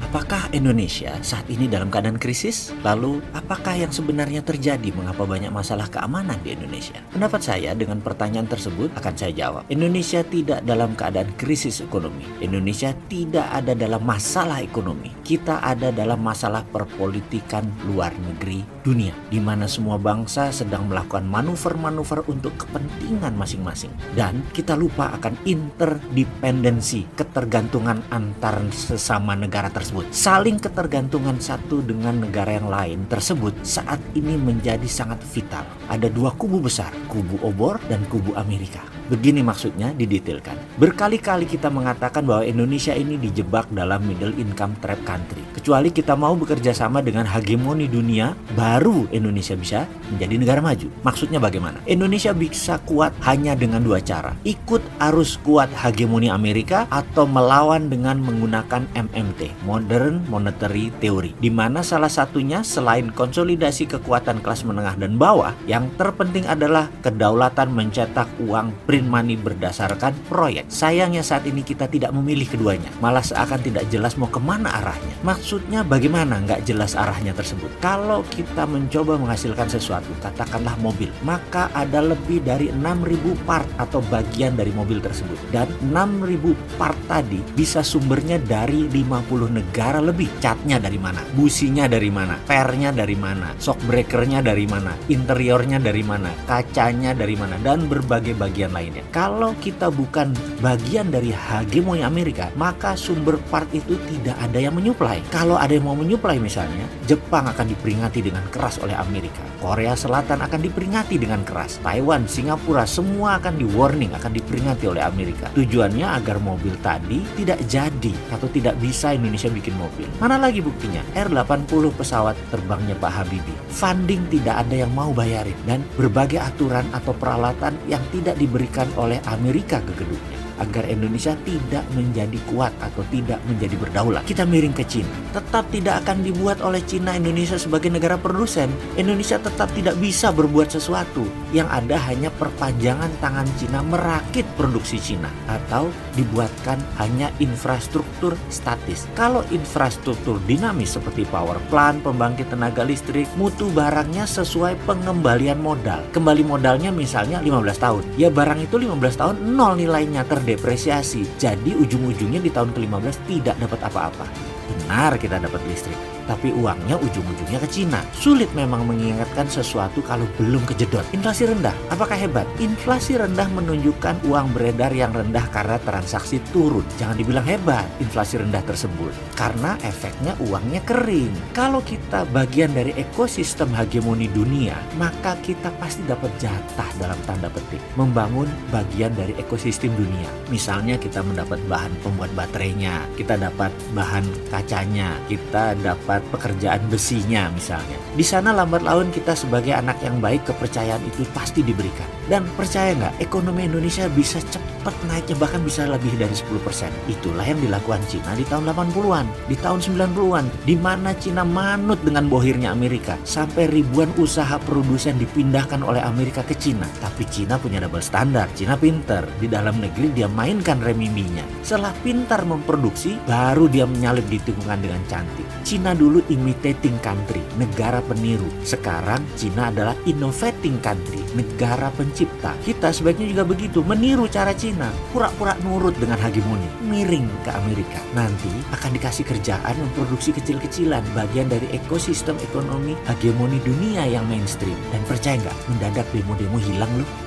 Apakah Indonesia saat ini dalam keadaan krisis? Lalu, apakah yang sebenarnya terjadi mengapa banyak masalah keamanan di Indonesia? Pendapat saya dengan pertanyaan tersebut akan saya jawab. Indonesia tidak dalam keadaan krisis ekonomi. Indonesia tidak ada dalam masalah ekonomi. Kita ada dalam masalah perpolitikan luar negeri dunia, di mana semua bangsa sedang melakukan manuver-manuver untuk kepentingan masing-masing. Dan kita lupa akan interdependensi, ketergantungan antar sesama negara tersebut. Saling ketergantungan satu dengan negara yang lain tersebut saat ini menjadi sangat vital. Ada dua kubu besar, kubu obor dan kubu Amerika. Begini maksudnya didetailkan. Berkali-kali kita mengatakan bahwa Indonesia ini dijebak dalam middle income trap country. Kecuali kita mau bekerja sama dengan hegemoni dunia, baru Indonesia bisa menjadi negara maju. Maksudnya bagaimana? Indonesia bisa kuat hanya dengan dua cara. Ikut arus kuat hegemoni Amerika atau melawan dengan menggunakan MMT, Modern Monetary Theory. Di mana salah satunya selain konsolidasi kekuatan kelas menengah dan bawah, yang terpenting adalah kedaulatan mencetak uang print money berdasarkan proyek. Sayangnya saat ini kita tidak memilih keduanya. Malah seakan tidak jelas mau kemana arahnya. Maksudnya bagaimana nggak jelas arahnya tersebut? Kalau kita mencoba menghasilkan sesuatu, katakanlah mobil, maka ada lebih dari 6.000 part atau bagian dari mobil tersebut. Dan 6.000 part tadi bisa sumbernya dari 50 negara lebih. Catnya dari mana? Businya dari mana? Pernya dari mana? Shock breakernya dari mana? Interiornya dari mana? Kacanya dari mana? Dan berbagai bagian lainnya. Kalau kita bukan bagian dari hegemoni Amerika, maka sumber part itu tidak ada yang menyuplai. Kalau ada yang mau menyuplai misalnya, Jepang akan diperingati dengan keras oleh Amerika. Korea Selatan akan diperingati dengan keras. Taiwan, Singapura, semua akan di warning, akan diperingati oleh Amerika. Tujuannya agar mobil tadi tidak jadi atau tidak bisa Indonesia bikin mobil. Mana lagi buktinya? R80 pesawat terbangnya Pak Habibie. Funding tidak ada yang mau bayarin. Dan berbagai aturan atau peralatan yang tidak diberikan oleh Amerika ke gedungnya agar Indonesia tidak menjadi kuat atau tidak menjadi berdaulat. Kita miring ke Cina. Tetap tidak akan dibuat oleh Cina Indonesia sebagai negara produsen. Indonesia tetap tidak bisa berbuat sesuatu. Yang ada hanya perpanjangan tangan Cina merakit produksi Cina atau dibuatkan hanya infrastruktur statis. Kalau infrastruktur dinamis seperti power plant, pembangkit tenaga listrik, mutu barangnya sesuai pengembalian modal. Kembali modalnya misalnya 15 tahun. Ya barang itu 15 tahun nol nilainya, depresiasi. Jadi ujung-ujungnya di tahun ke-15 tidak dapat apa-apa. Benar kita dapat listrik, tapi uangnya ujung-ujungnya ke Cina. Sulit memang mengingatkan sesuatu kalau belum kejedot. Inflasi rendah, apakah hebat? Inflasi rendah menunjukkan uang beredar yang rendah karena transaksi turun. Jangan dibilang hebat inflasi rendah tersebut, karena efeknya uangnya kering. Kalau kita bagian dari ekosistem hegemoni dunia, maka kita pasti dapat jatah dalam tanda petik membangun bagian dari ekosistem dunia. Misalnya kita mendapat bahan pembuat baterainya, kita dapat bahan kacanya, kita dapat pekerjaan besinya misalnya. Di sana lambat laun kita sebagai anak yang baik, kepercayaan itu pasti diberikan. Dan percaya nggak, ekonomi Indonesia bisa cepat naiknya, bahkan bisa lebih dari 10%. Itulah yang dilakukan Cina di tahun 80-an, di tahun 90-an, di mana Cina manut dengan bohirnya Amerika. Sampai ribuan usaha produsen dipindahkan oleh Amerika ke Cina. Tapi Cina punya double standar. Cina pinter. Di dalam negeri dia mainkan renminbinya. Setelah pintar memproduksi, baru dia menyalip di tikungan dengan cantik. Cina dulu imitating country, negara peniru. Sekarang Cina adalah innovating country, negara pencipta. Kita sebaiknya juga begitu, meniru cara Cina, pura-pura nurut dengan hegemoni, miring ke Amerika. Nanti akan dikasih kerjaan memproduksi kecil-kecilan, bagian dari ekosistem ekonomi hegemoni dunia yang mainstream. Dan percaya nggak, mendadak demo-demo hilang loh.